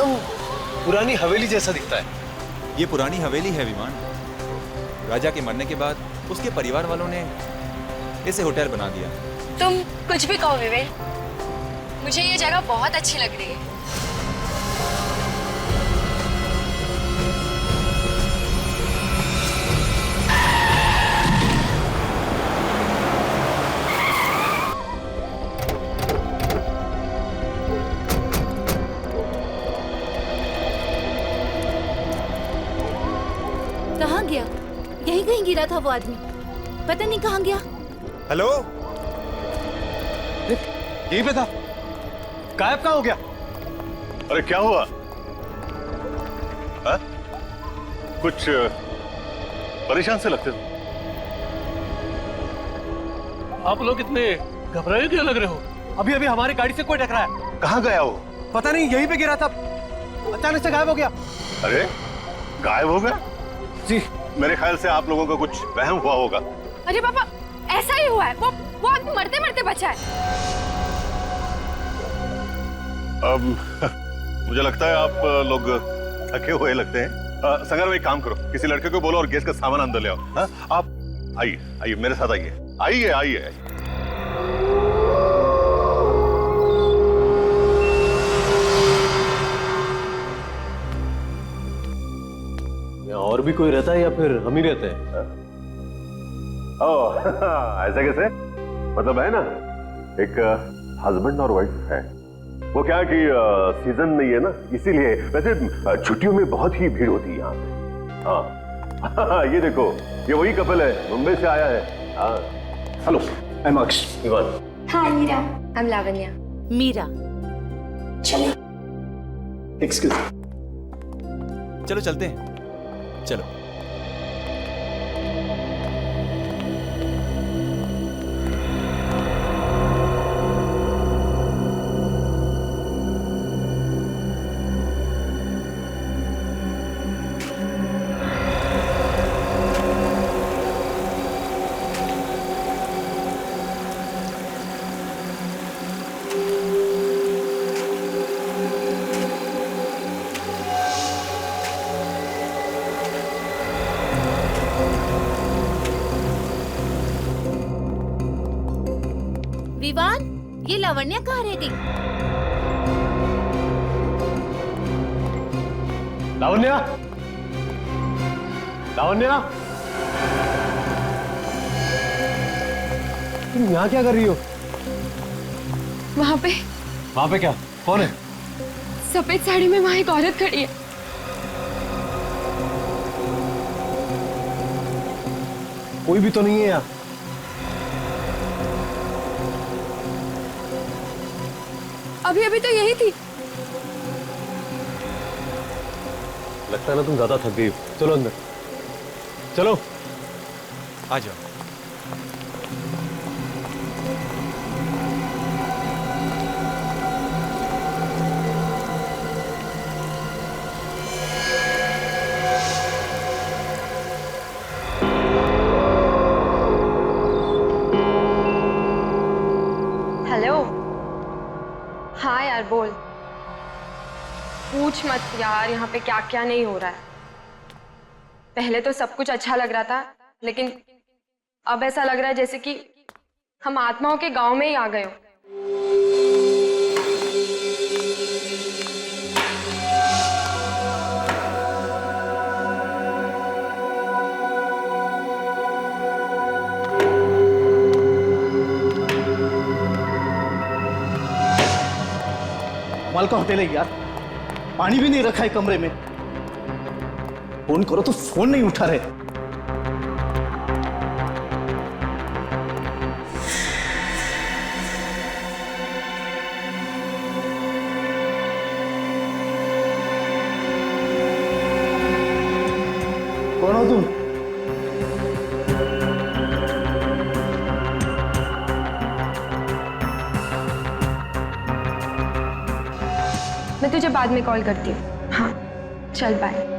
एकदम पुरानी हवेली जैसा दिखता है। ये पुरानी हवेली है विमान। राजा के मरने के बाद उसके परिवार वालों ने इसे होटल बना दिया। तुम कुछ भी कहो विवेक, मुझे ये जगह बहुत अच्छी लग रही है। कहाँ गया? यहीं कहीं गिरा था वो आदमी, पता नहीं कहाँ गया। हेलो, यहीं पे था, गायब कहाँ हो गया? अरे क्या हुआ? हा? कुछ परेशान से लगते हो। आप लोग इतने घबराए क्यों लग रहे हो? अभी अभी हमारी गाड़ी से कोई टकराया। कहाँ गया वो? पता नहीं, यहीं पे गिरा था, अचानक से गायब हो गया। अरे गायब हो गया? जी, मेरे ख्याल से आप लोगों का कुछ वहम हुआ होगा। अरे पापा, ऐसा ही हुआ है। वो आदमी मरते मरते बचा है। मुझे लगता है आप लोग थके हुए लगते हैं। संगर भाई, काम करो, किसी लड़के को बोलो और गैस का सामान अंदर ले आओ। हाँ? आप आइए आइए मेरे साथ आइए आइए आइए। और भी कोई रहता है या फिर हम ही रहते हैं? ओह ऐसा कैसे? मतलब है ना, एक हस्बैंड और वाइफ है। वो क्या है कि सीजन नहीं है ना, इसीलिए। वैसे छुट्टियों में बहुत ही भीड़ होती है यहाँ पे। हाँ ये देखो, ये वही कपल है, मुंबई से आया है। हाँ हेलो, आई एम अक्ष। इवान। हाँ मीरा। I'm लावण्या। मीरा। चलो। एक्सक्यूज। चलो चलते हैं, चलो। विवान, ये लावण्या कहाँ रह गई? लावण्या, लावण्या, तुम यहाँ क्या कर रही हो? वहाँ पे क्या? कौन है? सफेद साड़ी में वहाँ एक औरत खड़ी है। कोई भी तो नहीं है यहाँ। अभी अभी तो यही थी। लगता है ना तुम ज्यादा थक गई हो। चलो अंदर, चलो। आ जाओ। हेलो। हाँ यार बोल। पूछ मत यार, यहाँ पे क्या क्या नहीं हो रहा है। पहले तो सब कुछ अच्छा लग रहा था, लेकिन अब ऐसा लग रहा है जैसे कि हम आत्माओं के गांव में ही आ गए हो। कमाल का होटल है यार, पानी भी नहीं रखा है कमरे में। फोन करो तो फोन नहीं उठा रहे। कौन हो तुम? मैं तुझे बाद में कॉल करती हूँ। हाँ चल बाय।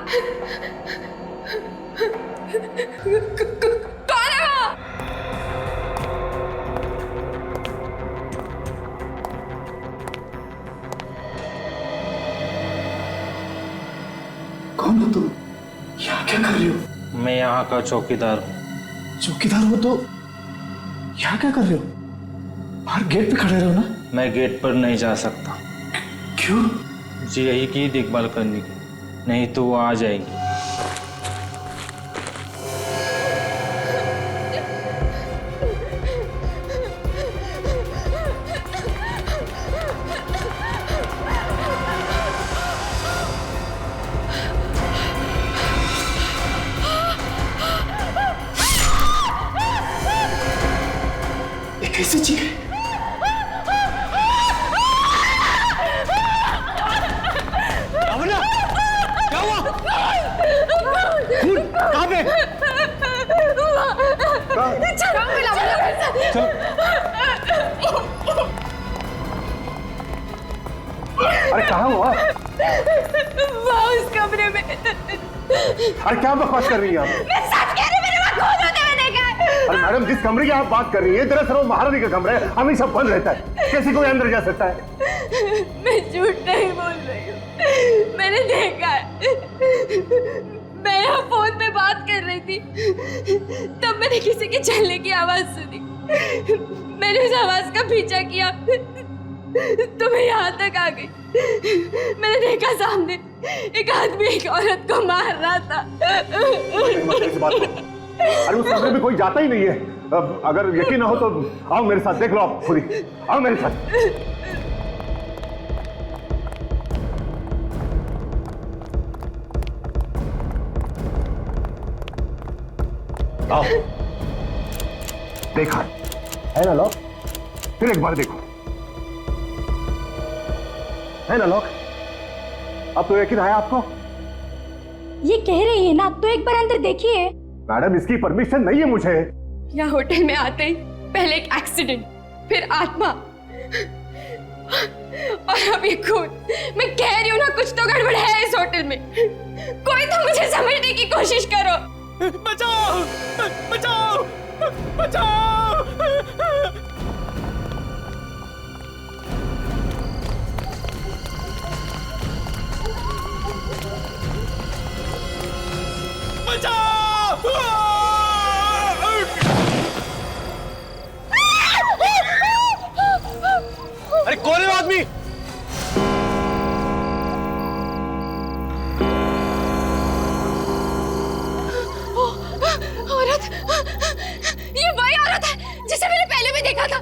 कौन है वो? कौन हो तुम? यहाँ क्या कर रही हो? मैं यहाँ का चौकीदार हूँ। चौकीदार हो तो यहाँ क्या कर रहे हो? बाहर गेट पे खड़े रहो ना। मैं गेट पर नहीं जा सकता। क्यों? जी यही की देखभाल करने की, नहीं तो वो आ जाएगी। ये कैसे चीख है? अमला, क्या हुआ? खून कहाँ पे? अरे कहाँ हुआ? उस कमरे में। अरे क्या बकवास कर रही हैं आप? मैं सच कह रही हूँ, मेरे वहाँ खून होते हुए देखा है। अरे मैडम, जिस कमरे की आप बात कर रही हैं दरअसल वो महारानी का कमरा है, हमेशा बंद रहता है, कैसे कोई अंदर जा सकता है? मैं झूठ नहीं बोल रही हूँ, मैंने देखा है। मैं यहाँ फोन पे बात कर रही थी, तब मैंने किसी के चलने की आवाज सुनी। मैंने उस आवाज का पीछा किया तो मैं यहाँ तक आ गई। मैंने देखा सामने एक आदमी एक औरत को मार रहा था। ऐसी बात नहीं। अरे उस कमरे में कोई जाता ही नहीं है। अब अगर यकीन ना हो तो आओ मेरे साथ, देख लो आप खुद ही। आओ मेरे साथ। आओ। देखा है ना लॉक? फिर एक बार देखो, है ना लॉक? अब तो यकीन आया आपको? ये कह रही है ना, तो एक बार अंदर देखिए। मैडम, इसकी परमिशन नहीं है मुझे। यहाँ होटल में आते ही पहले एक एक्सीडेंट, फिर आत्मा और अब ये खून। मैं कह रही हूँ ना, कुछ तो गड़बड़ है इस होटल में। कोई तो मुझे समझने की कोशिश करो। बचाओ! बचाओ! बचाओ! अरे कौन है वो आदमी? औरत, ये वही औरत है जिसे मैंने पहले भी देखा था।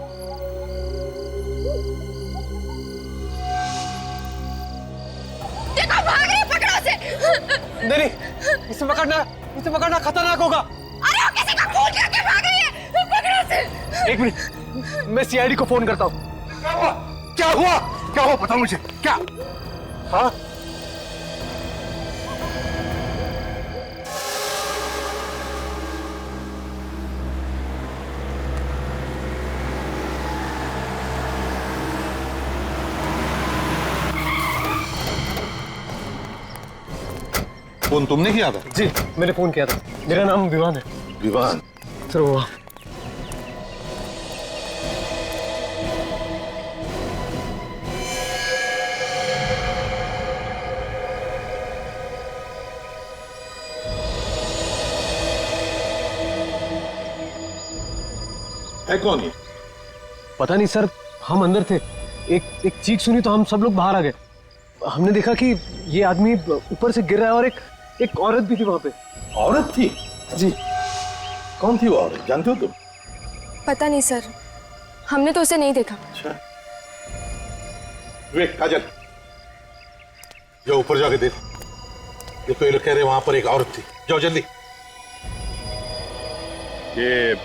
देखो, भाग रही है, पकड़ो उसे। नहीं, इसे पकड़ना खतरनाक होगा। अरे वो किसी का खून करके भाग रही है, पकड़ो उसे। एक मिनट, मैं सीआईडी को फोन करता हूँ। क्या हुआ? क्या हुआ बताओ मुझे, क्या? हाँ? फोन तुमने किया था? जी, मैंने फोन किया था। मेरा नाम विवान है। विवान? सर वो है कौन ये? पता नहीं सर, हम अंदर थे, एक चीख सुनी तो हम सब लोग बाहर आ गए। हमने देखा कि ये आदमी ऊपर से गिर रहा है और एक औरत भी थी वहां पे। औरत थी? जी। कौन थी वो औरत, जानते हो तुम? पता नहीं सर, हमने तो उसे नहीं देखा। अच्छा, वेट काजल, जाओ ऊपर जाके देखो। ये लोग कह रहे वहां पर एक औरत थी, जाओ जल्दी। ये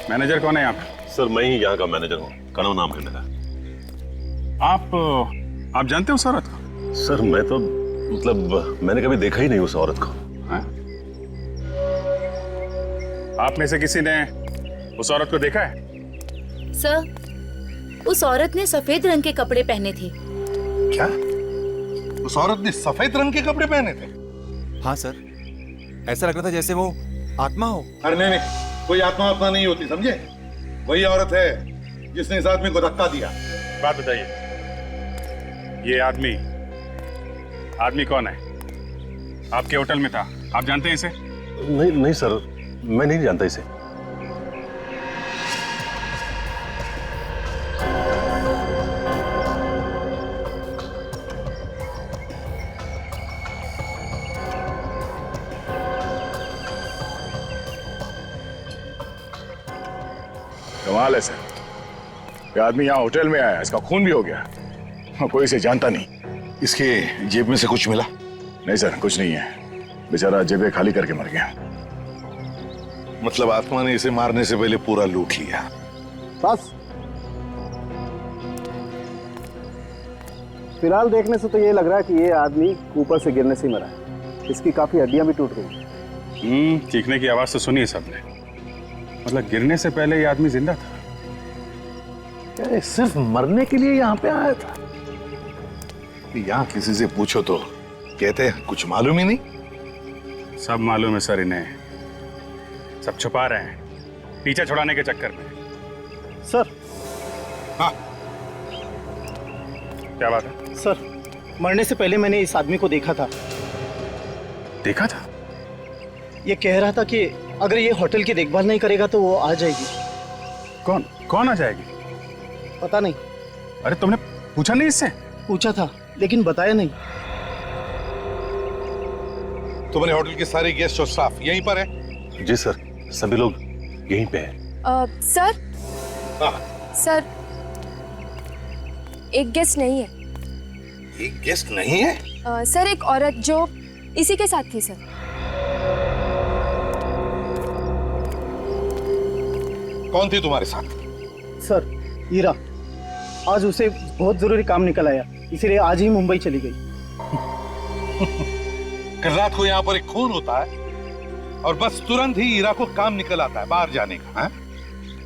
मैनेजर कौन है यहाँ पे? सर मैं ही यहाँ का मैनेजर हूँ, कनव नाम है मेरा। आप जानते हो उस औरत को? सर मैं तो मतलब मैंने कभी देखा ही नहीं उस औरत को। हाँ? आप में से किसी ने उस औरत को देखा है? सर, उस औरत ने सफेद रंग के कपड़े पहने थे। क्या? उस औरत ने सफेद रंग के कपड़े पहने थे? हाँ सर, ऐसा लग रहा था जैसे वो आत्मा हो। अरे नहीं नहीं, कोई आत्मा आत्मा नहीं होती, समझे? वही औरत है जिसने इस आदमी को धक्का दिया। बात बताइए, ये आदमी कौन है? आपके होटल में था, आप जानते हैं इसे? नहीं नहीं सर, मैं नहीं जानता इसे। कमाल है सर, ये आदमी यहाँ होटल में आया, इसका खून भी हो गया, कोई इसे जानता नहीं। इसके जेब में से कुछ मिला? नहीं सर, कुछ नहीं है, बेचारा जेबें खाली करके मर गया। मतलब आत्मा ने इसे मारने से पहले पूरा लूट लिया। बस फिलहाल देखने से तो ये लग रहा है कि ये आदमी ऊपर से गिरने से ही मरा है। इसकी काफी हड्डियां भी टूट गई। चीखने की आवाज तो सुनी है सबने, मतलब गिरने से पहले ये आदमी जिंदा था। क्या सिर्फ मरने के लिए यहाँ पे आया था? यहाँ किसी से पूछो तो कहते हैं कुछ मालूम ही नहीं। सब मालूम है सर इन्हें, सब छुपा रहे हैं पीछे छुड़ाने के चक्कर में। सर। हाँ, क्या बात है? सर, मरने से पहले मैंने इस आदमी को देखा था। देखा था? ये कह रहा था कि अगर ये होटल की देखभाल नहीं करेगा तो वो आ जाएगी। कौन कौन आ जाएगी? पता नहीं। अरे तुमने पूछा नहीं इससे? पूछा था लेकिन बताया नहीं। तुम्हारे होटल के सारे गेस्ट और स्टाफ यहीं पर है? जी सर, सभी लोग यहीं पे हैं। सर। हाँ। सर, एक गेस्ट नहीं है। एक गेस्ट नहीं है? सर, एक औरत जो इसी के साथ थी सर। कौन थी तुम्हारे साथ? सर, हीरा। आज उसे बहुत जरूरी काम निकल आया, इसीलिए आज ही मुंबई चली गई। कल रात को यहाँ पर एक खून होता है और बस तुरंत ही हीरा को काम निकल आता है बाहर जाने का। है?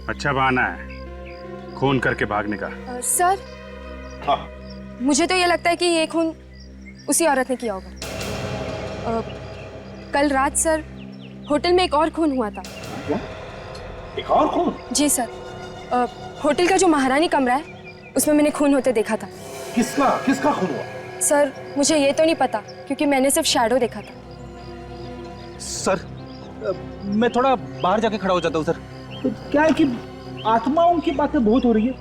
अच्छा बहाना है खून करके भागने का। सर। हाँ। मुझे तो ये लगता है कि ये खून उसी औरत ने किया होगा। कल रात सर होटल में एक और खून हुआ था। क्या? एक और खून? जी सर, होटल का जो महारानी कमरा है उसमें मैंने खून होते देखा था। किसका किसका खून हुआ? सर, मुझे ये तो नहीं पता क्योंकि मैंने सिर्फ शैडो देखा था। सर, मैं थोड़ा बाहर जाके खड़ा हो जाता हूँ सर। तो क्या है कि आत्माओं की बातें बहुत हो रही है,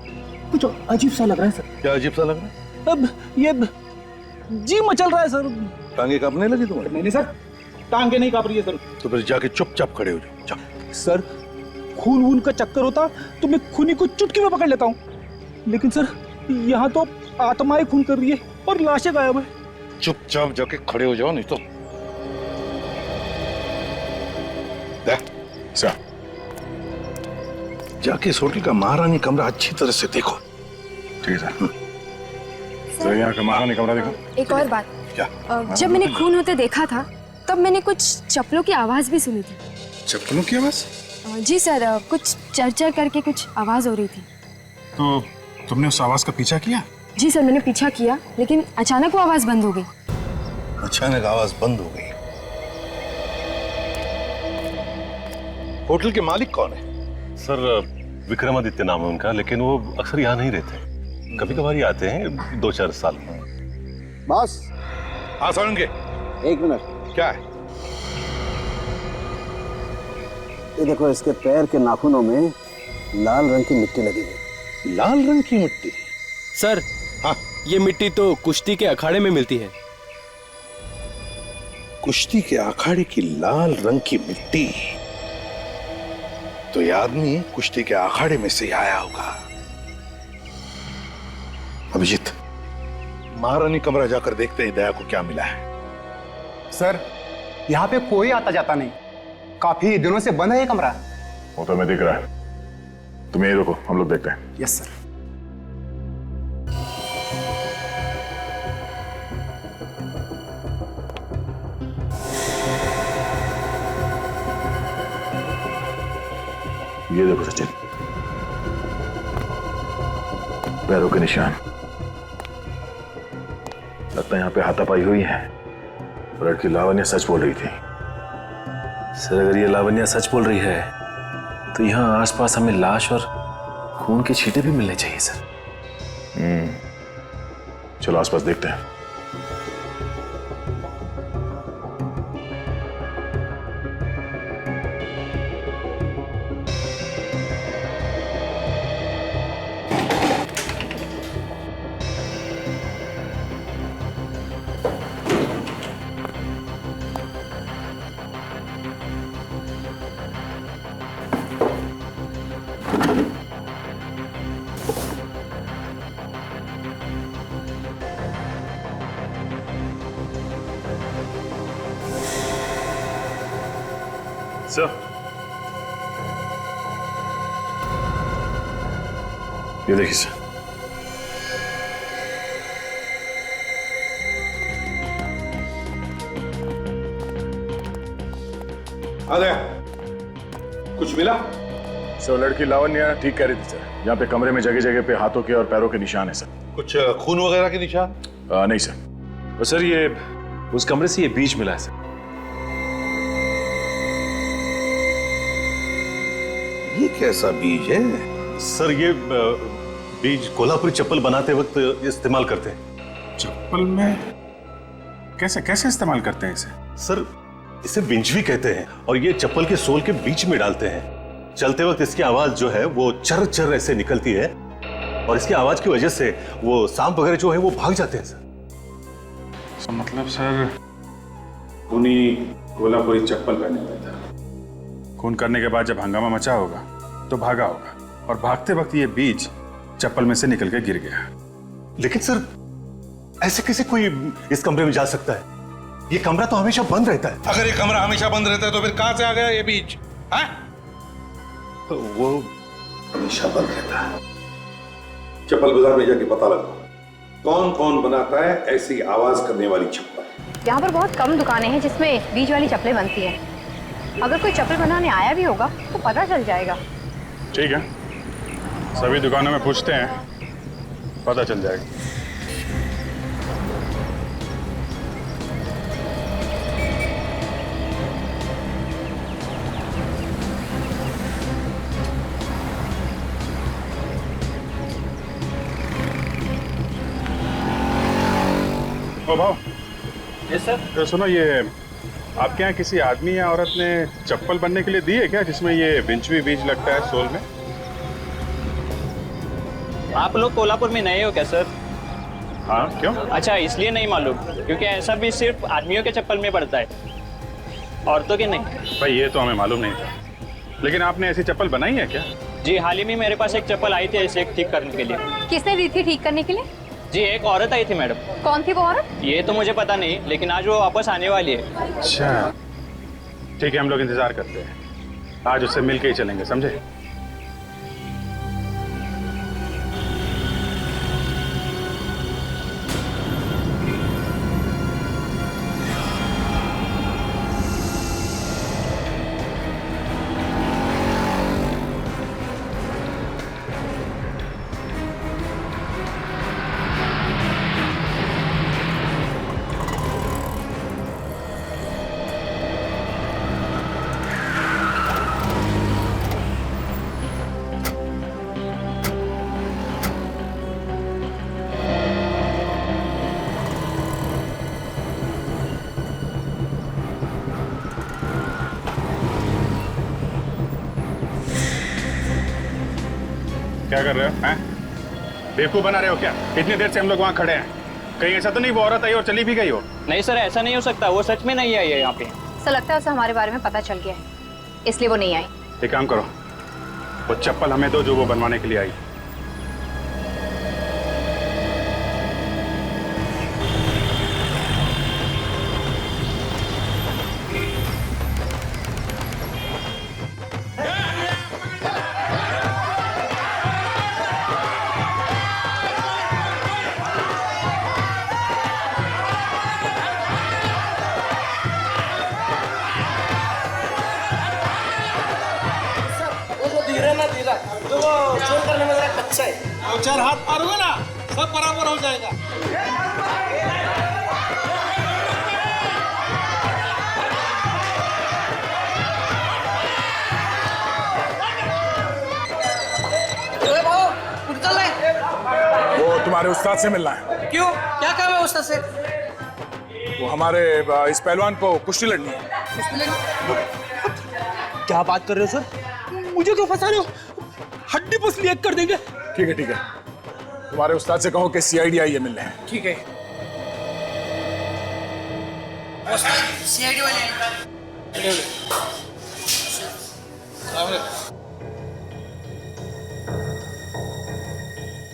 कुछ अजीब सा लग रहा है सर। क्या अजीब सा लग रहा है? अब ये जी मचल रहा है सर। टांगे कांपने लगी तुम्हारी? नहीं सर, टांगे नहीं कांप रही है सर। तो फिर जाके चुपचाप खड़े हो जाओ। जाओ। सर, खून वून का चक्कर होता तो मैं खूनी को चुटकी में पकड़ लेता हूँ, लेकिन सर यहाँ तो आत्माएं खून कर रही है और लाशें गायब है। चुपचाप जाके खड़े हो जाओ, नहीं तो सर जाके इस होटल का महारानी कमरा अच्छी तरह से देखो। ठीक है सर, यहाँ का महारानी कमरा देखो। एक और बात, क्या? जब मैंने खून होते देखा था तब मैंने कुछ चप्पलों की आवाज भी सुनी थी। चप्पलों की आवाज? जी सर, कुछ चरचर करके कुछ आवाज हो रही थी। तो तुमने उस आवाज का पीछा किया? जी सर, मैंने पीछा किया लेकिन अचानक वो आवाज बंद हो गई। अचानक आवाज बंद हो गई। होटल के मालिक कौन है? सर, विक्रमादित्य नाम है उनका, लेकिन वो अक्सर यहाँ नहीं रहते, कभी कभार ही आते हैं 2-4 साल में। बॉस। हाँ सुनेंगे। एक मिनट। क्या है? ये देखो, इसके पैर के नाखूनों में लाल रंग की मिट्टी लगी है। लाल रंग की मिट्टी? सर, हाँ, ये मिट्टी तो कुश्ती के अखाड़े में मिलती है। कुश्ती के अखाड़े की लाल रंग की मिट्टी? तो ये आदमी कुश्ती के अखाड़े में से आया होगा। अभिजीत, महारानी कमरा जाकर देखते हैं दया को क्या मिला है। सर, यहाँ पे कोई आता जाता नहीं, काफी दिनों से बंद है ये कमरा। वो तो मैं दिख रहा है, तुम यही रुको, हम लोग देखते हैं। Yes sir. ये देखो सचिन, पैरों के निशान, लगता है यहाँ पे हाथापाई हुई है। लड़की लावण्या सच बोल रही थी। सर अगर ये लावण्या सच बोल रही है तो यहाँ आसपास हमें लाश और खून के छींटे भी मिलने चाहिए सर। चलो आसपास देखते हैं। ये देखिए सर। आ गया। कुछ मिला? सर लड़की लावण्या ठीक कह रही थी सर। यहाँ पे कमरे में जगह जगह पे हाथों के और पैरों के निशान है सर। कुछ खून वगैरह के निशान? नहीं सर। और सर ये उस कमरे से ये बीज मिला है सर। ये कैसा बीज है? सर ये बीज कोल्हापुरी चप्पल बनाते वक्त इस्तेमाल करते हैं। चप्पल में कैसे कैसे इस्तेमाल करते हैं इसे? सर इसे बिंजवी कहते हैं और ये चप्पल के सोल के बीच में डालते हैं। चलते वक्त इसकी आवाज जो है वो चर चर ऐसे निकलती है और इसकी आवाज की वजह से वो सांप वगैरह जो है वो भाग जाते हैं सर। मतलब सर उन्हीं कोल्हापुरी चप्पल पहने हुए था। खून करने के बाद जब हंगामा मचा होगा तो भागा होगा और भागते वक्त ये बीज चप्पल में से निकल के गिर गया। लेकिन सर ऐसे कैसे कोई इस कमरे में जा सकता है? ये कमरा तो हमेशा बंद रहता है। अगर ये कमरा हमेशा बंद रहता है तो फिर कहां से आ गया ये बीज? वो हमेशा बंद रहता है। चप्पल बाजार में जाके पता लगाओ कौन कौन बनाता है ऐसी आवाज करने वाली चप्पल। यहाँ पर बहुत कम दुकानें हैं जिसमें बीज वाली चप्पलें बनती हैं। अगर कोई चप्पल बनाने आया भी होगा तो पता चल जाएगा। ठीक है, सभी दुकानों में पूछते हैं, पता चल जाएगा। ओ भाव। Yes sir. तो सुनो, ये आपके यहाँ किसी आदमी या औरत ने चप्पल बनने के लिए दी है क्या जिसमें ये बिंचवी बीज लगता है सोल में? आप लोग कोल्हापुर में नए हो क्या सर? हाँ, क्यों? अच्छा इसलिए नहीं मालूम, क्योंकि ऐसा भी सिर्फ आदमियों के चप्पल में पड़ता है, औरतों के नहीं। भाई ये तो हमें मालूम नहीं था, लेकिन आपने ऐसी चप्पल बनाई है क्या? जी हाल ही में मेरे पास एक चप्पल आई थी ऐसे ठीक करने के लिए। किसने दी थी ठीक करने के लिए? जी एक औरत आई थी मैडम। कौन थी वो औरत? ये तो मुझे पता नहीं, लेकिन आज वो वापस आने वाली है। अच्छा ठीक है, हम लोग इंतजार करते हैं, आज उससे मिल के ही चलेंगे, समझे? क्या कर रहे हो? हैं? बेवकूफ बना रहे हो क्या? इतनी देर से हम लोग वहाँ खड़े हैं, कहीं ऐसा तो नहीं वो औरत आई और चली भी गई हो? नहीं सर, ऐसा नहीं हो सकता, वो सच में नहीं आई है यहाँ पे। ऐसा लगता है उसे हमारे बारे में पता चल गया है, इसलिए वो नहीं आई। एक काम करो, वो चप्पल हमें दो जो वो बनवाने के लिए आई। दो चार हाथ मारोगे ना सब बराबर हो जाएगा। तुम्हारे उस्ताद से मिलना है। क्यों, क्या काम है उस्ताद से? वो हमारे इस पहलवान को कुश्ती लड़नी है। क्या बात कर रहे हो सर? मुझे क्यों फंसा रहे हो? हड्डी पसली एक कर देंगे। ठीक है ठीक है, तुम्हारे उस्ताद से कहो कि सीआईडी आई है मिलने। ठीक है। सीआईडी वाले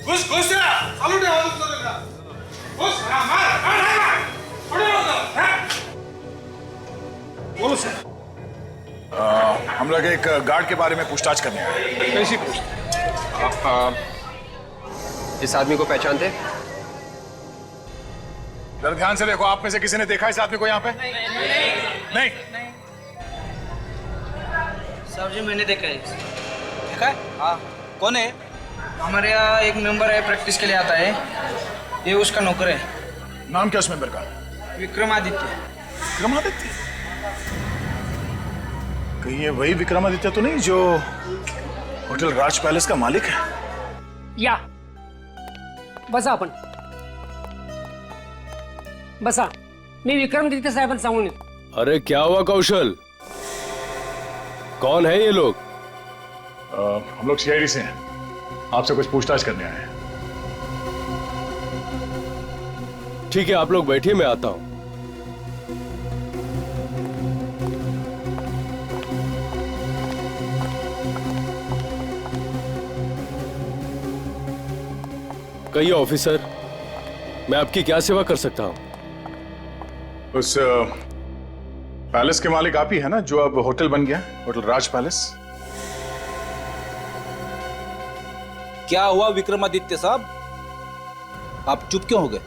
घुस घुस चालू दे घुस मार बोलो सर। हम लोग एक गार्ड के बारे में पूछताछ करने आए। कैसी पूछताछ? इस आदमी को पहचानते? जरा ध्यान से देखो, आप में से किसी ने देखा इस आदमी को यहाँ पे? नहीं। सर जी मैंने देखा है। देखा है? हाँ। कौन है? हमारे यहाँ एक मेंबर है, प्रैक्टिस के लिए आता है, ये उसका नौकर है। नाम क्या उस मेंबर का? विक्रमादित्य। विक्रमादित्य? कहीं ये वही विक्रमादित्य तो नहीं जो होटल राज पैलेस का मालिक है? या बसा आपण बसा, मी विक्रमादित्य साहेबांना सांगून येतो। अरे क्या हुआ कौशल, कौन है ये लोग? हम लोग सीआईडी से हैं, आपसे कुछ पूछताछ करने आए हैं। ठीक है, आप लोग बैठिए, मैं आता हूं। कहिए ऑफिसर, मैं आपकी क्या सेवा कर सकता हूं? उस पैलेस के मालिक आप ही है ना, जो अब होटल बन गया, होटल राज पैलेस? क्या हुआ विक्रमादित्य साहब, आप चुप क्यों हो गए?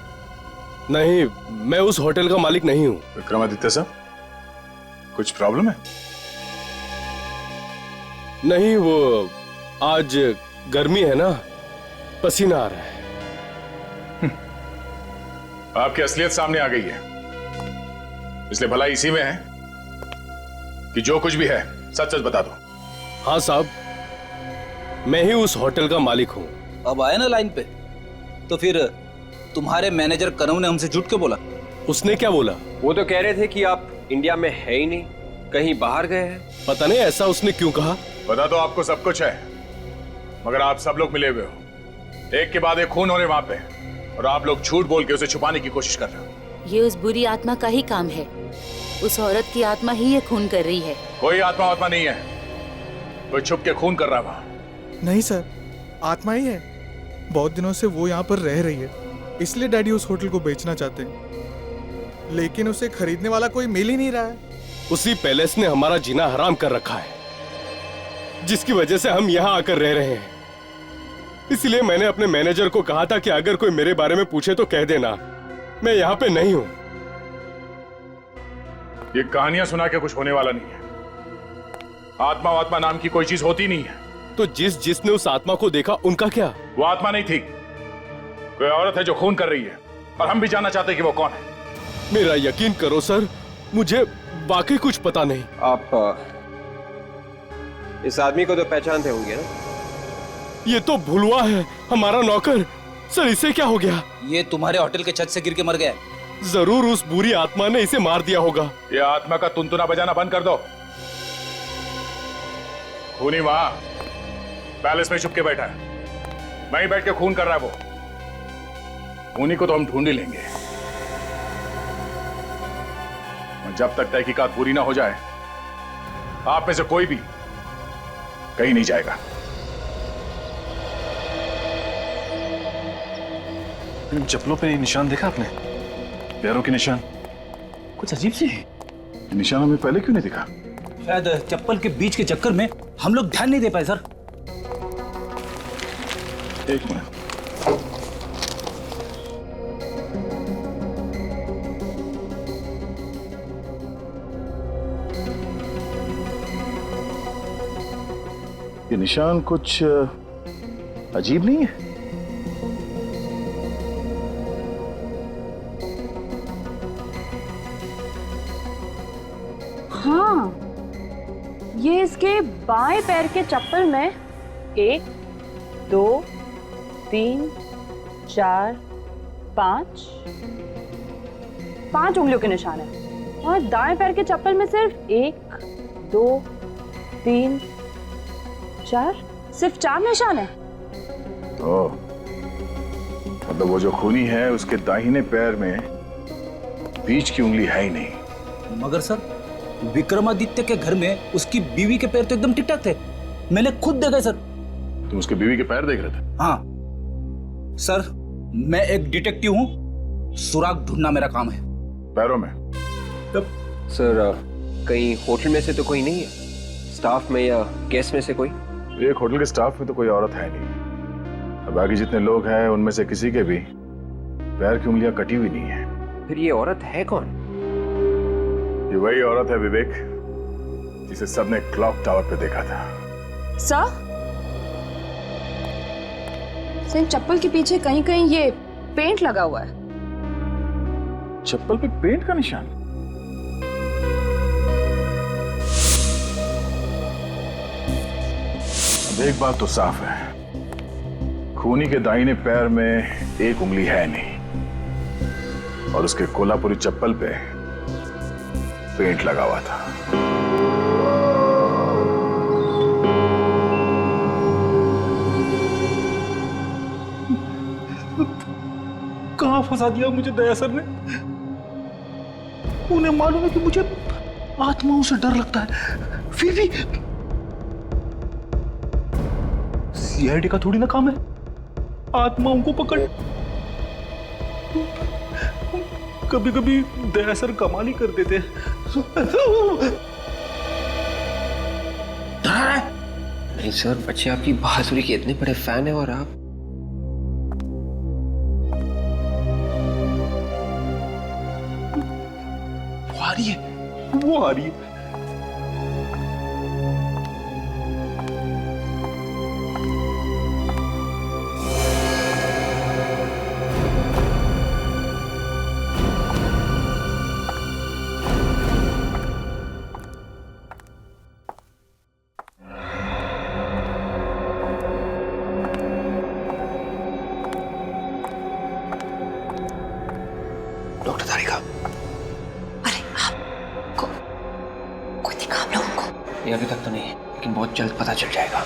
नहीं, मैं उस होटल का मालिक नहीं हूं। विक्रमादित्य साहब, कुछ प्रॉब्लम है? नहीं, वो आज गर्मी है ना, पसीना आ रहा है। आपकी असलियत सामने आ गई है, इसलिए भलाई इसी में है कि जो कुछ भी है सच सच बता दो। हाँ साहब, मैं ही उस होटल का मालिक हूँ। अब आए ना लाइन पे, तो फिर तुम्हारे मैनेजर कनऊ ने हमसे झूठ क्यों बोला? उसने क्या बोला? वो तो कह रहे थे कि आप इंडिया में है ही नहीं, कहीं बाहर गए हैं। पता नहीं ऐसा उसने क्यों कहा। पता तो आपको सब कुछ है, मगर आप सब लोग मिले हुए हो, एक के बाद एक खून हो रहे वहां पे, और आप लोग झूठ बोल के उसे छुपाने की कोशिश कर रहे हो। ये उस बुरी आत्मा का ही काम है, उस औरत की आत्मा ही ये खून कर रही है। कोई आत्मा नहीं है, कोई छुप के खून कर रहा है वहां। नहीं सर, आत्मा ही है, बहुत दिनों से वो यहाँ पर रह रही है, इसलिए डैडी उस होटल को बेचना चाहते हैं, लेकिन उसे खरीदने वाला कोई मिल ही नहीं रहा है। उसी पैलेस ने हमारा जीना हराम कर रखा है, जिसकी वजह से हम यहाँ आकर रह रहे हैं। इसलिए मैंने अपने मैनेजर को कहा था कि अगर कोई मेरे बारे में पूछे तो कह देना मैं यहाँ पे नहीं हूँ। ये कहानियां सुना के कुछ होने वाला नहीं है, आत्मा नाम की कोई चीज होती नहीं है। तो जिसने उस आत्मा को देखा उनका क्या? वो आत्मा नहीं थी, कोई औरत है जो खून कर रही है, और हम भी जानना चाहते हैं कि वो कौन है। मेरा यकीन करो सर, मुझे वाकई कुछ पता नहीं। आप इस आदमी को तो पहचानते होंगे ना? ये तो भुलवा है, हमारा नौकर। सर इसे क्या हो गया? ये तुम्हारे होटल के छत से गिर के मर गया। जरूर उस बुरी आत्मा ने इसे मार दिया होगा। ये आत्मा का तुनतुना बजाना बंद कर दो। खूनी वहां पैलेस में छुप के बैठा है, वहीं बैठ के खून कर रहा है वो। खूनी को तो हम ढूंढ ही लेंगे, जब तक तहकीकात पूरी ना हो जाए आप में से कोई भी कहीं नहीं जाएगा। इन चप्पलों पे निशान देखा आपने? पैरों के निशान कुछ अजीब से है। निशान हमें पहले क्यों नहीं दिखा? शायद चप्पल के बीच के चक्कर में हम लोग ध्यान नहीं दे पाए सर। एक मिनट, ये निशान कुछ अजीब नहीं है? हाँ, ये इसके बाएं पैर के चप्पल में 1, 2, 3, 4, 5 उंगलियों के निशान है और दाएं पैर के चप्पल में सिर्फ 1, 2, 3, 4 सिर्फ 4 निशान है। ओह, मतलब वो जो खूनी है उसके दाहिने पैर में बीच की उंगली है ही नहीं। मगर सर, विक्रमादित्य के घर में उसकी बीवी के पैर तो एकदम ठीक ठाक थे, मैंने खुद देखा सर। तुम उसके बीवी के पैर देख रहे थे? हाँ सर, मैं एक डिटेक्टिव हूँ, सुराग ढूंढना मेरा काम है। पैरों में? सर कहीं होटल में से तो कोई नहीं है, स्टाफ में या गेस्ट में से कोई? एक होटल के स्टाफ में तो कोई औरत है नहीं, अब बाकी जितने लोग हैं उनमें से किसी के भी पैर की उंगलियां कटी हुई नहीं है। फिर ये औरत है कौन? ये वही औरत है विवेक, जिसे सबने क्लॉक टावर पे देखा था। सर चप्पल के पीछे कहीं कहीं ये पेंट लगा हुआ है। चप्पल पे पेंट का निशान? अब एक बात तो साफ है, खूनी के दाहिने पैर में एक उंगली है नहीं और उसके कोल्हापुरी चप्पल पे पेंट लगा हुआ था। कहां फंसा दिया मुझे दया सर ने? उन्हें मालूम है कि मुझे आत्माओं से डर लगता है, फिर भी सीआईडी का थोड़ी ना काम है आत्माओं को पकड़। कभी कभी दया सर कमाल ही कर देते नहीं सर, बच्चे आपकी बहादुरी के इतने बड़े फैन हैं और आप वो आ रही है। डॉक्टर तारिका, ये अभी तक तो नहीं, लेकिन बहुत जल्द पता चल जाएगा।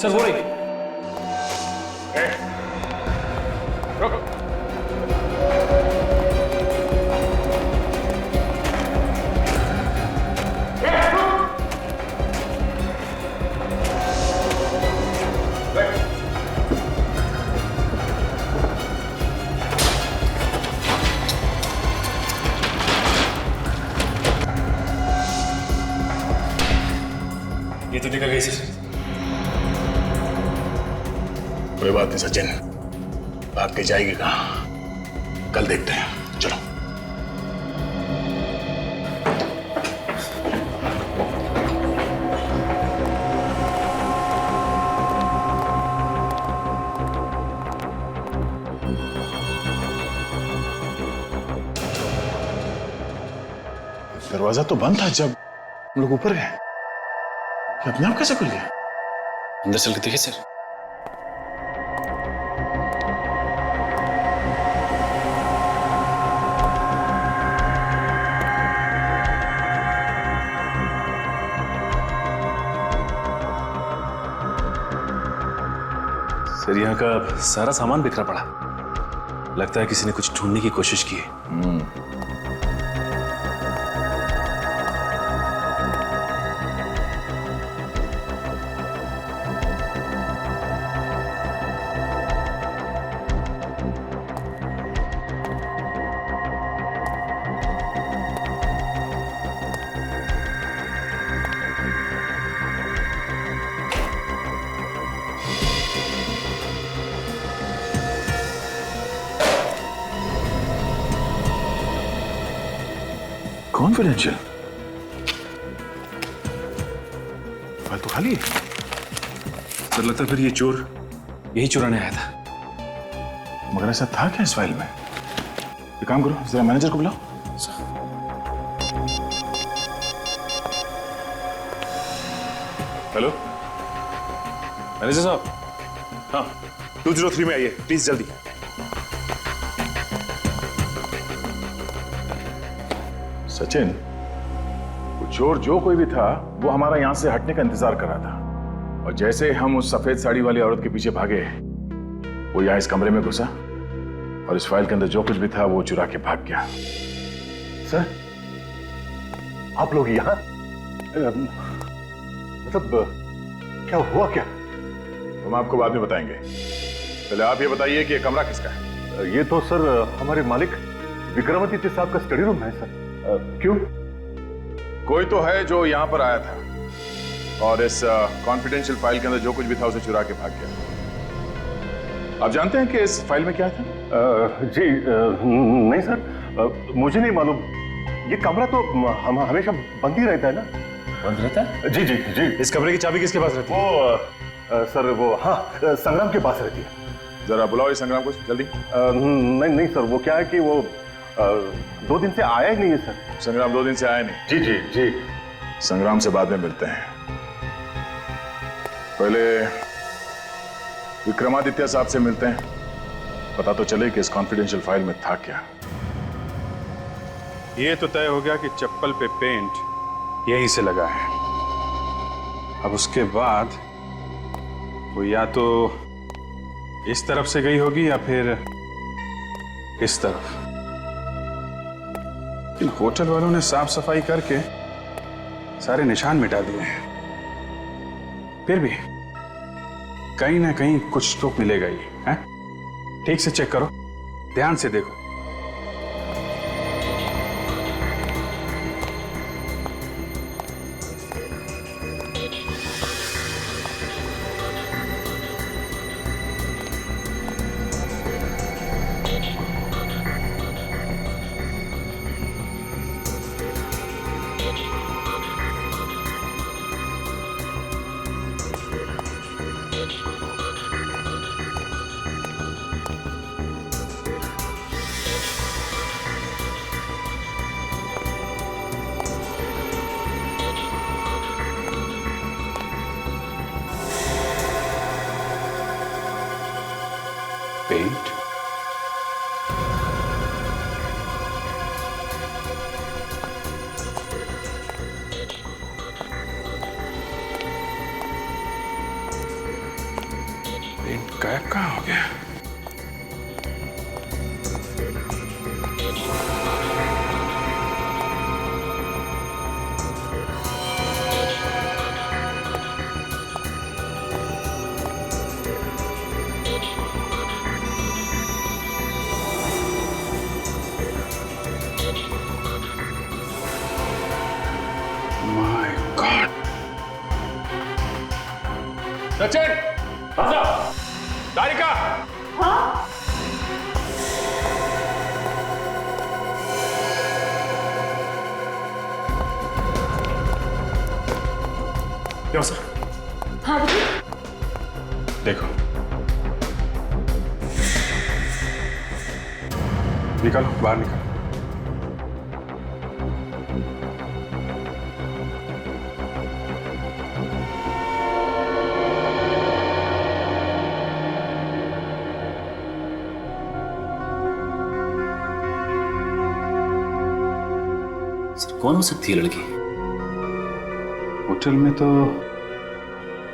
सर वो रही। ये तो निकल गई सर। कोई बात नहीं सचिन, भाग के जाएगी कहाँ, कल देखते हैं, चलो। दरवाजा तो बंद था जब हम लोग ऊपर गए, अपने आप कैसे खुल गया? अंदर चल के देखिए सर। सर यहाँ का सारा सामान बिखरा पड़ा, लगता है किसी ने कुछ ढूंढने की कोशिश की है। कॉन्फिडेंशियल फाइल तो खाली है। सर लगता है फिर ये चोर यही चुराने आया था। मगर ऐसा था क्या इस फाइल में? एक काम करो, जरा मैनेजर को बुलाओ। हेलो मैनेजर साहब। हाँ 203 में आइए प्लीज जल्दी। सचिन, वो चोर जो कोई भी था वो हमारा यहां से हटने का इंतजार कर रहा था, और जैसे हम उस सफेद साड़ी वाली औरत के पीछे भागे वो यहाँ इस कमरे में घुसा और इस फाइल के अंदर जो कुछ भी था वो चुरा के भाग गया। सर आप लोग यहाँ मतलब क्या हुआ क्या? हम आपको बाद में बताएंगे, पहले आप ये बताइए कि ये कमरा किसका है? ये तो सर हमारे मालिक विक्रमादित्य साहब का स्टडी रूम है सर। क्यों? कोई तो है जो यहाँ पर आया था और इस कॉन्फिडेंशियल फाइल के अंदर जो कुछ भी था उसे चुरा के भाग गया। आप जानते हैं कि इस फाइल में क्या था? जी नहीं सर, मुझे नहीं मालूम। ये कमरा तो हमेशा बंद ही रहता है ना। बंद रहता है? जी जी जी। इस कमरे की चाबी किसके पास रहती है? वो सर वो हाँ संग्राम के पास रहती है। जरा बुलाओ इस संग्राम को जल्दी। नहीं नहीं सर, वो क्या है कि वो 2 दिन से आया ही नहीं है सर। संग्राम 2 दिन से आया नहीं? जी जी जी। संग्राम से बाद में मिलते हैं, पहले विक्रमादित्य साहब से मिलते हैं, पता तो चले कि इस कॉन्फिडेंशियल फाइल में था क्या। ये तो तय हो गया कि चप्पल पे पेंट यहीं से लगा है। अब उसके बाद वो या तो इस तरफ से गई होगी या फिर इस तरफ। इन होटल वालों ने साफ सफाई करके सारे निशान मिटा दिए हैं, फिर भी कहीं ना कहीं कुछ तो मिलेगा ही है। ठीक से चेक करो, ध्यान से देखो। पेंट गायब कहाँ हो गया? My god! सचिन, दारिका! हाँ? क्यों सर? हाँ देखो, निकालो, बाहर निकालो। कौन हो सकती है लड़की? होटल में तो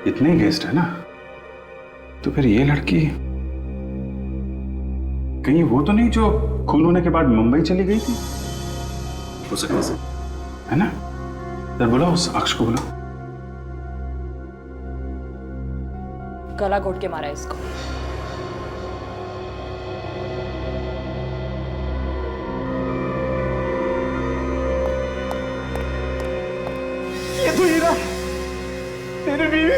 इतने ही गेस्ट है ना, तो फिर ये लड़की कहीं वो तो नहीं जो खून होने के बाद मुंबई चली गई थी? हो सकता है, है ना? जरा बुलाओ उस अक्ष को, बुलाओ। गला घोट के मारा इसको। ये तो हीरा, तेरी बीवी।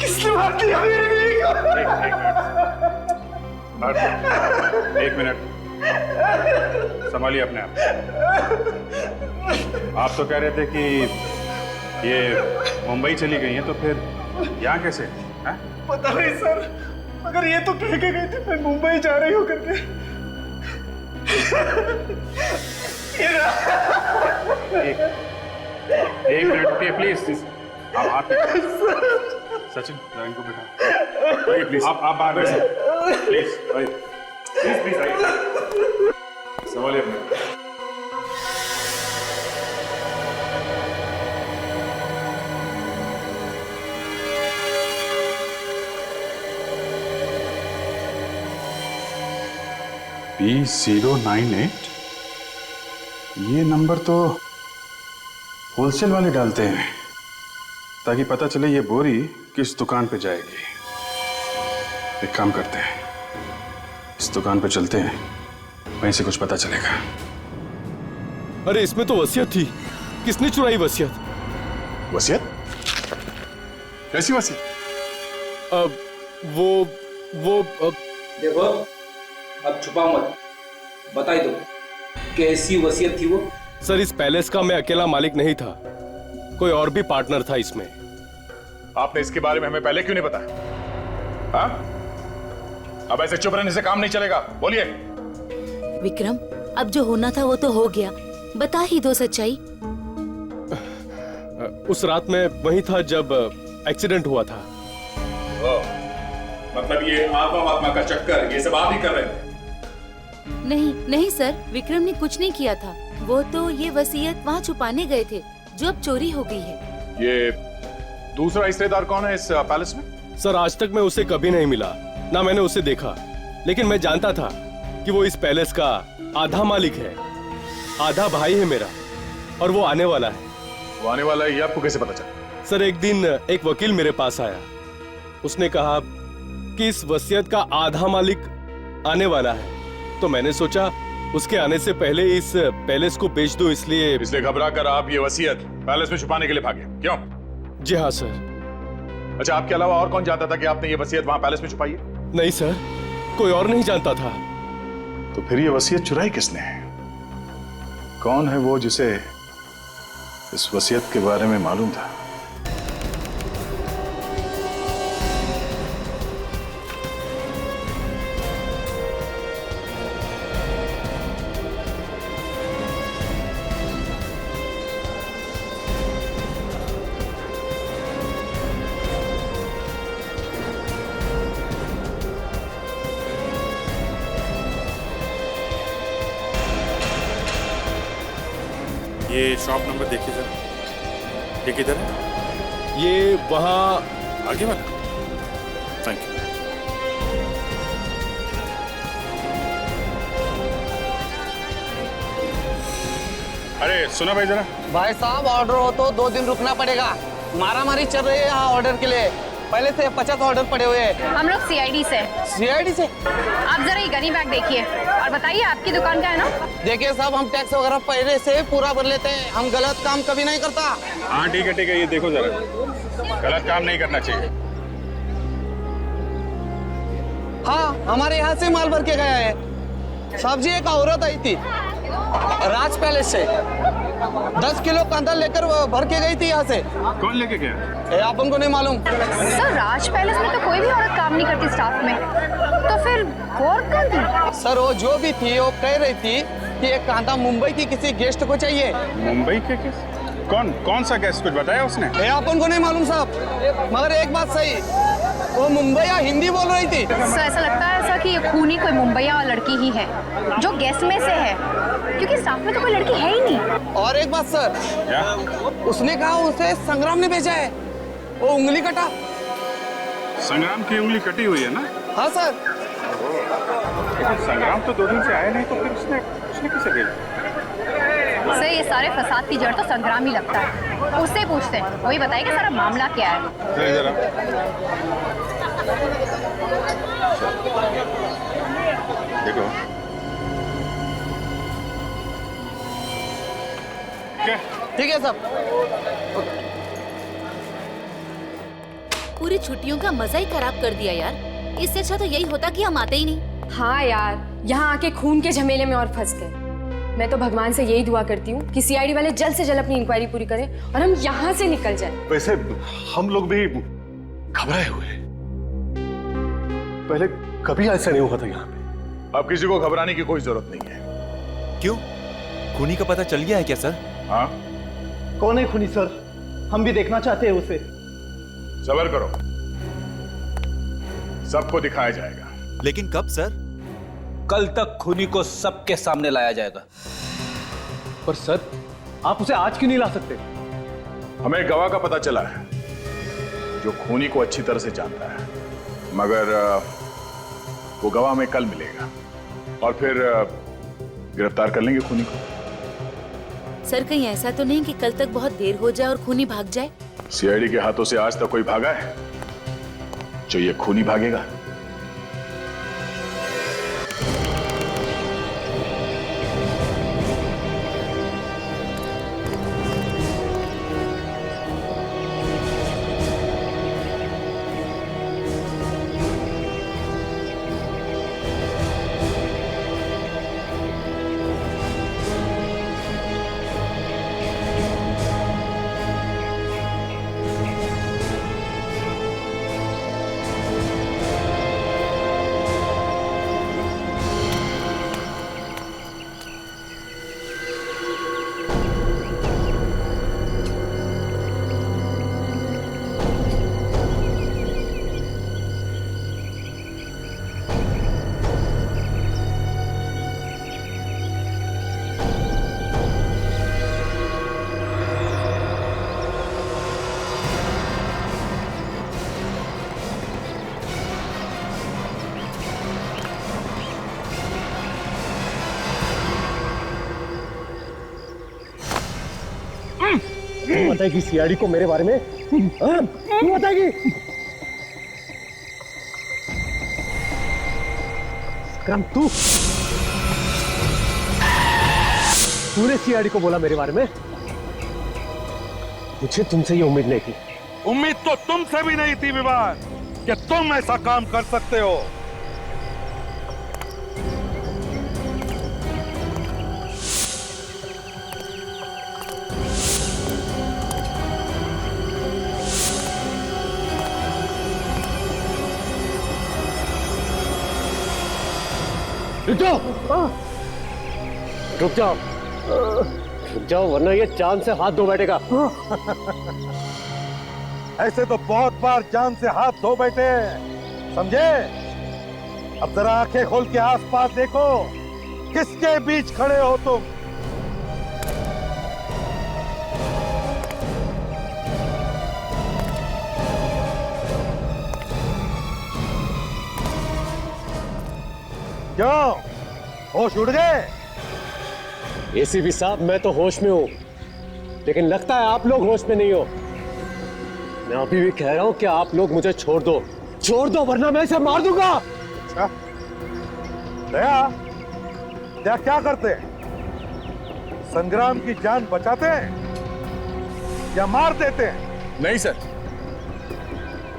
किसने मार दिया मेरी बीवी को? एक मिनट, संभालिए अपने आप। आप तो कह रहे थे कि ये मुंबई चली गई हैं, तो फिर यहाँ कैसे हैं? पता नहीं सर, मगर ये तो कह के गई थी मैं मुंबई जा रही हूँ करके। एक मिनट रुकिए प्लीज। आप हाथ सचिन जरा इनको बिठा। आइए प्लीज, आप बाहर बैठिए प्लीज। आइए प्लीज, प्लीज आइए। संभालिए अपने। P098 ये नंबर तो होलसेल वाले डालते हैं ताकि पता चले ये बोरी किस दुकान पे जाएगी। एक काम करते हैं, इस दुकान पे चलते हैं, वहीं से कुछ पता चलेगा। अरे इसमें तो वसीयत थी, किसने चुराई वसीयत? वसीयत? कैसी वसीयत? देखो अब छुपा मत, बता ही दो कैसी वसीयत थी वो। सर इस पैलेस का मैं अकेला मालिक नहीं था, कोई और भी पार्टनर था इसमें। आपने इसके बारे में हमें पहले क्यों नहीं बताया? हाँ? अब ऐसे चुप रहने से काम नहीं चलेगा, बोलिए। विक्रम, अब जो होना था वो तो हो गया, बता ही दो सच्चाई। उस रात में वहीं था जब एक्सीडेंट हुआ था। मतलब ये आत्मा का चक्कर ये सब आप ही कर रहे थे? नहीं नहीं सर, विक्रम ने कुछ नहीं किया था। वो तो ये वसीयत वहाँ छुपाने गए थे जो अब चोरी हो गई है। ये दूसरा हिस्सेदार कौन है इस पैलेस में? सर आज तक मैं उसे कभी नहीं मिला, ना मैंने उसे देखा, लेकिन मैं जानता था कि वो इस पैलेस का आधा मालिक है, आधा भाई है मेरा, और वो आने वाला है। वो आने वाला है ये आपको कैसे पता चला? सर एक दिन एक वकील मेरे पास आया, उसने कहा कि इस वसीयत का आधा मालिक आने वाला है, तो मैंने सोचा उसके आने से पहले इस पैलेस को बेच दूं, इसलिए घबरा कर आप ये वसीयत पैलेस में छुपाने के लिए भागे, क्यों? जी हाँ सर। अच्छा, आपके अलावा और कौन जानता था कि आपने ये वसीयत वहां पैलेस में छुपाई है? नहीं सर, कोई और नहीं जानता था। तो फिर ये वसीयत चुराई किसने? कौन है वो जिसे इस वसीयत के बारे में मालूम था? ये शॉप नंबर देखिए जरा, ये किधर है? ये वहाँ आगे वाला। Thank you. अरे सुनो भाई जरा। भाई साहब ऑर्डर हो तो 2 दिन रुकना पड़ेगा, मारामारी चल रही है यहाँ ऑर्डर के लिए। पहले से 50 ऑर्डर पड़े हुए हैं। हम लोग सीआईडी से। सीआईडी से? आप जरा ये गनी बैग देखिए और बताइए आपकी दुकान का है ना? देखिए साहब, हम टैक्स वगैरह पहले से पूरा भर लेते हैं, हम गलत काम कभी नहीं करता। हाँ ठीक है, ये देखो जरा, गलत काम नहीं करना चाहिए। हाँ, हमारे यहाँ से माल भर के गया है। सब्जी एक औरत आई थी राज पैलेस से, 10 किलो कांदा लेकर भर के गई थी यहाँ से। कौन लेके गया? अपन को नहीं मालूम। सर राज पैलेस में तो कोई भी औरत काम नहीं करती स्टाफ में, तो फिर वो औरत कौन थी? सर वो जो भी थी वो कह रही थी कि ये कांदा मुंबई की किसी गेस्ट को चाहिए। मुंबई के किस? कौन सा गेस्ट, कुछ बताया उसने? अपन को नहीं मालूम साहब, मगर एक बात सही, वो मुंबई या हिंदी बोल रही थी। सर ऐसा लगता है ऐसा कि ये खूनी कोई मुंबईया लड़की ही है जो गेस्ट में से है, क्योंकि स्टाफ में तो कोई लड़की है ही नहीं। और एक बात सर, क्या? उसने कहा उसे संग्राम ने भेजा है, वो उंगली कटा। संग्राम की उंगली कटी हुई है ना? हाँ सर। संग्राम तो 2 दिन से आया नहीं, तो फिर उसने किसे भेजा? सर ये सारे फसाद की जड़ तो संग्राम ही लगता है, उससे पूछते हैं, वही बताएगा सारा मामला क्या है। जरा देखो ठीक है सब। पूरी छुट्टियों का मजा ही खराब कर दिया यार, इससे अच्छा तो यही होता कि हम आते ही नहीं। हाँ यार, यहाँ आके खून के झमेले में और फंस गए। मैं तो भगवान से यही दुआ करती हूँ कि सीआईडी वाले जल्द से जल्द अपनी इंक्वायरी पूरी करें और हम यहाँ से निकल जाएं। वैसे हम लोग भी घबराए हुए हैं। पहले कभी ऐसा नहीं हुआ था यहाँ पे। अब किसी को घबराने की कोई जरूरत नहीं है। क्यों? खूनी का पता चल गया है क्या सर? हाँ, कौन है खूनी सर? हम भी देखना चाहते हैं उसे। सबर करो, सबको दिखाया जाएगा। लेकिन कब सर? कल तक खूनी को सबके सामने लाया जाएगा। पर सर, आप उसे आज क्यों नहीं ला सकते? हमें एक गवाह का पता चला है जो खूनी को अच्छी तरह से जानता है, मगर वो गवाह हमें कल मिलेगा और फिर गिरफ्तार कर लेंगे खूनी को। सर कहीं ऐसा तो नहीं कि कल तक बहुत देर हो जाए और खूनी भाग जाए? सीआईडी के हाथों से आज तक कोई भागा है जो ये खूनी भागेगा? तू बताएगी सीआईडी को मेरे बारे में? तू बताएगी? विक्रम, तूने सीआईडी को बोला मेरे बारे में? मुझे तुमसे ये उम्मीद नहीं थी। उम्मीद तो तुमसे भी नहीं थी विवान कि तुम ऐसा काम कर सकते हो। रुक जाओ, रुक जाओ, रुक जाओ, वरना ये चांद से हाथ धो बैठेगा। ऐसे तो बहुत बार जान से हाथ धो बैठे, समझे? अब जरा आंखें खोल के आसपास देखो, किसके बीच खड़े हो तुम? क्यों, होश उड़ गए? एसीपी साहब, मैं तो होश में हूं, लेकिन लगता है आप लोग होश में नहीं हो। मैं अभी भी कह रहा हूं कि आप लोग मुझे छोड़ दो, वरना मैं इसे मार दूंगा। अच्छा, दया क्या करते हैं? संग्राम की जान बचाते हैं या मार देते हैं? नहीं सर,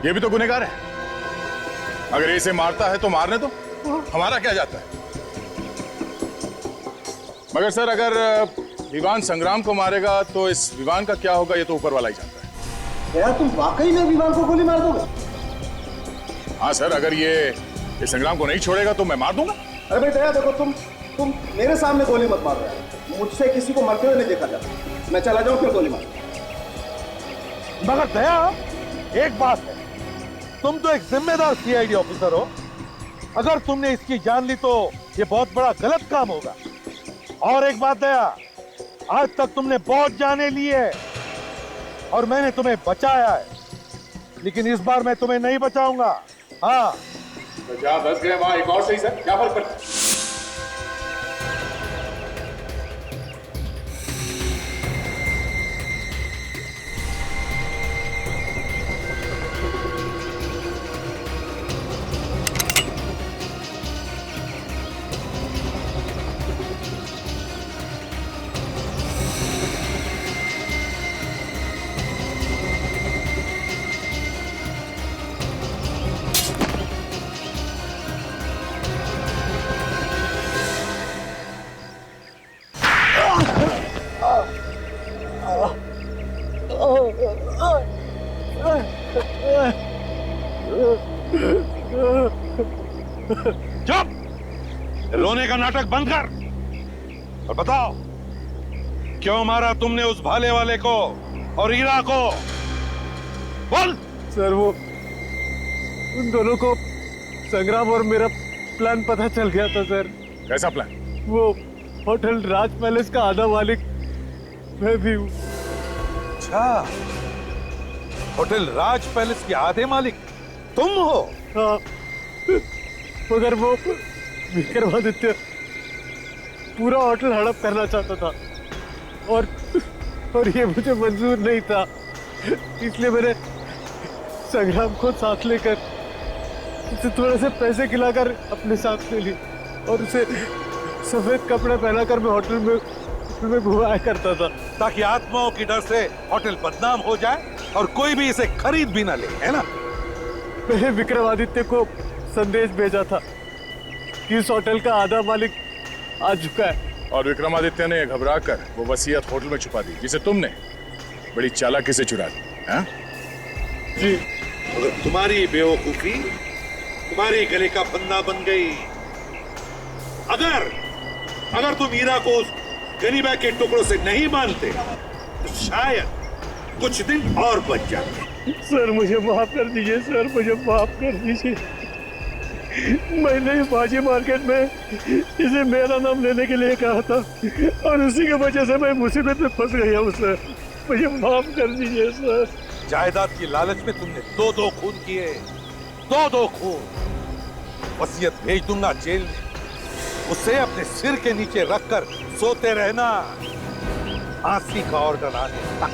ये भी तो गुनहगार है। अगर इसे मारता है तो मारने दो, हमारा क्या जाता है? मगर सर, अगर विवान संग्राम को मारेगा तो इस विवान का क्या होगा, ये तो ऊपर वाला ही जानता है। यार, तुम वाकई में विवान को गोली मार दोगे? हाँ सर, अगर ये संग्राम को नहीं छोड़ेगा तो मैं मार दूंगा। अरे भाई दया, देखो तुम मेरे सामने गोली मत मार रहे हो। मुझसे किसी को मरते हुए नहीं देखा जाता। मैं चला जाऊं, फिर गोली मार। मगर दया, एक बात है, तुम तो एक जिम्मेदार सीआईडी ऑफिसर हो। अगर तुमने इसकी जान ली तो ये बहुत बड़ा गलत काम होगा। और एक बात दया, आज तक तुमने बहुत जाने ली है और मैंने तुम्हें बचाया है, लेकिन इस बार मैं तुम्हें नहीं बचाऊंगा। हाँ, तो जहाँ 10 गए वहां एक और सही सर, क्या फर्क पड़ता है? का नाटक बंद कर और बताओ क्यों मारा तुमने उस भाले वाले को और हीरा को? बोल। सर वो उन दोनों को संग्राम और मेरा प्लान पता चल गया था सर। कैसा प्लान? वो होटल राज पैलेस का आधा मालिक मैं भी हूँ। अच्छा, होटल राज पैलेस के आधे मालिक तुम हो? हाँ, मगर वो विक्रमादित्य पूरा होटल हड़प करना चाहता था और ये मुझे मंजूर नहीं था, इसलिए मैंने संग्राम को साथ लेकर उसे थोड़े से पैसे खिलाकर अपने साथ ले ली और उसे सफेद कपड़े पहनाकर मैं होटल में घुमाया करता था ताकि आत्माओं की डर से होटल बदनाम हो जाए और कोई भी इसे खरीद भी ना ले, है ना? मैंने विक्रमादित्य को संदेश भेजा था कि इस होटल का आधा मालिक आ चुका है और विक्रमादित्य ने घबराकर वो वसीयत होटल में छुपा दी जिसे तुमने बड़ी चालाकी से चुरा दी। हाँ? जी। अगर तुम्हारी बेवकूफी तुम्हारी गले का फंदा बन गई, अगर तुम हीरा को उस गरीबा के टुकड़ों से नहीं मानते तो शायद कुछ दिन और बच जाते। सर मुझे माफ कर दीजिए, सर मुझे माफ कर दीजिए। मैंने बाजी मार्केट में इसे मेरा नाम लेने के लिए कहा था और उसी की वजह से मैं मुसीबत में फंस गया हूँ सर, मुझे माफ कर दीजिए सर। जायदाद की लालच में तुमने दो खून किए, दो खून। वसीयत भेज दूंगा जेल में, उसे अपने सिर के नीचे रखकर सोते रहना, फांसी का ऑर्डर आने तक।